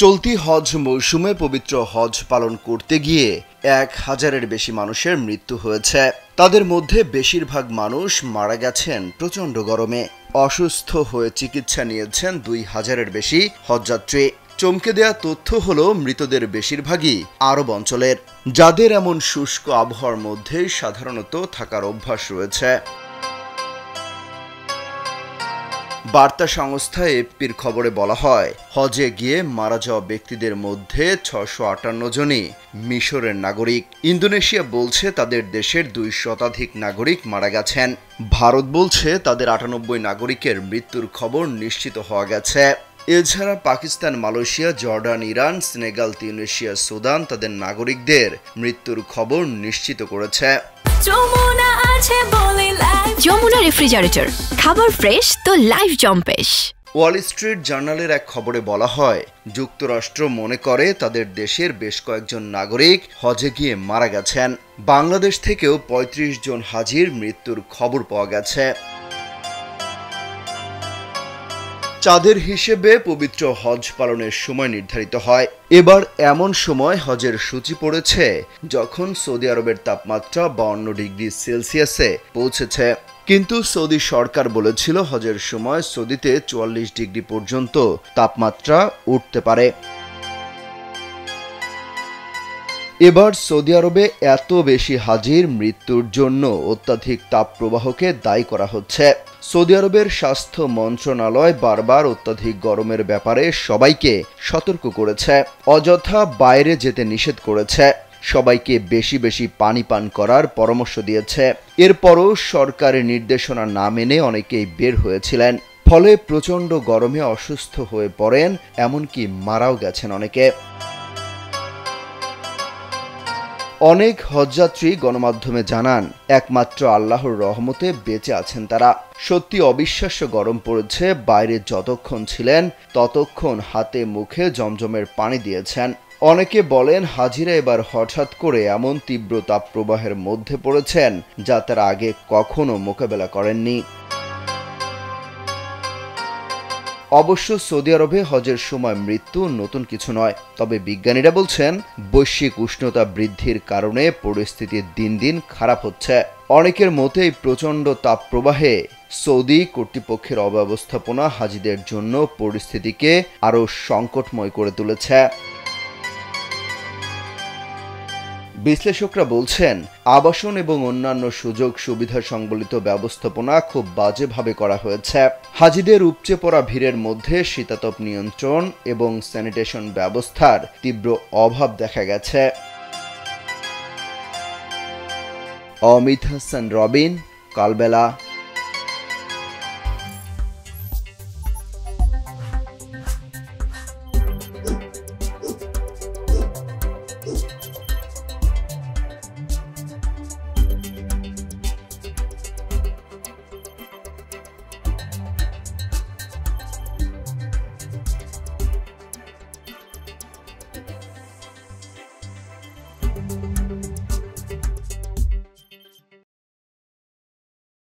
চলতি হজ মৌসুমে পবিত্র হজ পালন করতে গিয়ে 1000-এর বেশি মানুষের মৃত্যু হয়েছে। তাদের মধ্যে বেশিরভাগ মানুষ মারা গেছেন প্রচণ্ড গরমে। অসুস্থ হয়ে চিকিৎসা নিয়েছেন 2000-এর বেশি হজযাত্রী। চমকে দেয়া তথ্য হলো, মৃতদের বেশিরভাগই আরব অঞ্চলের, যাদের এমন শুষ্ক আবহাওয়ার মধ্যেই সাধারণত থাকার অভ্যাস রয়েছে। বার্তা সংস্থা এএফপির খবরে বলা হয়, হজে গিয়ে মারা যাওয়া ব্যক্তিদের মধ্যে 658 জনই মিশরের নাগরিক। ইন্দোনেশিয়া বলছে তাদের দেশের 2 শতাধিক নাগরিক মারা গেছেন। ভারত বলছে তাদের 98 নাগরিকের মৃত্যুর খবর নিশ্চিত হওয়া গেছে। এছাড়া Pakistan, Malaysia, Jordan, Iran, Senegal, Tunisia, Sudan তাদের নাগরিকদের মৃত্যুর খবর নিশ্চিত করেছে। যমুনা রেফ্রিজারেটর, খাবার ফ্রেশ তো লাইফ জম্পেশ। ওয়াল স্ট্রিট জার্নালের এক খবরে বলা হয়, যুক্তরাষ্ট্র মনে করে তাদের দেশের বেশ কয়েকজন নাগরিক হজে গিয়ে মারা গেছেন। বাংলাদেশ থেকেও 35 জন হাজির মৃত্যুর খবর পাওয়া গেছে। চাঁদের হিসেবে পবিত্র হজ পালনের সময় নির্ধারিত হয়। এবার এমন সময় হজের সূচি পড়েছে যখন সৌদি আরবের তাপমাত্রা 52 ডিগ্রি সেলসিয়াসে পৌঁছেছে। কিন্তু সৌদি সরকার বলেছিল হজের সময় সৌদিতে 44 ডিগ্রি পর্যন্ত তাপমাত্রা উঠতে পারে। এবার সৌদি আরবে এত বেশি হাজির মৃত্যুর জন্য অত্যাধিক তাপপ্রবাহকে দায়ী করা হচ্ছে। সৌদি আরবের স্বাস্থ্য মন্ত্রণালয় বারবার অত্যাধিক গরমের ব্যাপারে সবাইকে সতর্ক করেছে, অযথা বাইরে যেতে নিষেধ করেছে, সবাইকে বেশি বেশি পানি পান করার পরামর্শ দিয়েছে। এরপরও সরকারের নির্দেশনা না মেনে অনেকেই বের হয়েছিলেন। ফলে প্রচণ্ড গরমে অসুস্থ হয়ে পড়েন, এমনকি মারাও গেছেন অনেকে। অনেক হজযাত্রী গণমাধ্যমে জানান, একমাত্র আল্লাহর রহমতে বেঁচে আছেন তারা। সত্যি অবিশ্বাস্য গরম পড়েছে। বাইরে যতক্ষণ ছিলেন ততক্ষণ হাতে মুখে জমজমের পানি দিয়েছেন। অনেকে বলেন, হাজিরা এবার হঠাৎ করে এমন তীব্র তাপপ্রবাহের মধ্যে পড়েছেন যা তারা আগে কখনো মোকাবেলা করেননি। অবশ্য সৌদি আরবে হজের সময় মৃত্যু নতুন কিছু নয়। তবে বিজ্ঞানীরা বলছেন, বৈশ্বিক উষ্ণতা বৃদ্ধির কারণে পরিস্থিতি দিন দিন খারাপ হচ্ছে। অনেকের মতে এই প্রচণ্ড তাপপ্রবাহে সৌদি কর্তৃপক্ষের অব্যবস্থাপনা হাজিদের জন্য পরিস্থিতিকে আরও সংকটময় করে তুলেছে। বিশ্লেষকরা বলছেন, আবাসন এবং অন্যান্য সুযোগ সুবিধা সংবলিত ব্যবস্থাপনা খুব বাজেভাবে করা হয়েছে। হাজিদের উপচে পড়া ভিড়ের মধ্যে শীতাতপ নিয়ন্ত্রণ এবং স্যানিটেশন ব্যবস্থার তীব্র অভাব দেখা গেছে। অমিত হাসান রবিন, কালবেলা।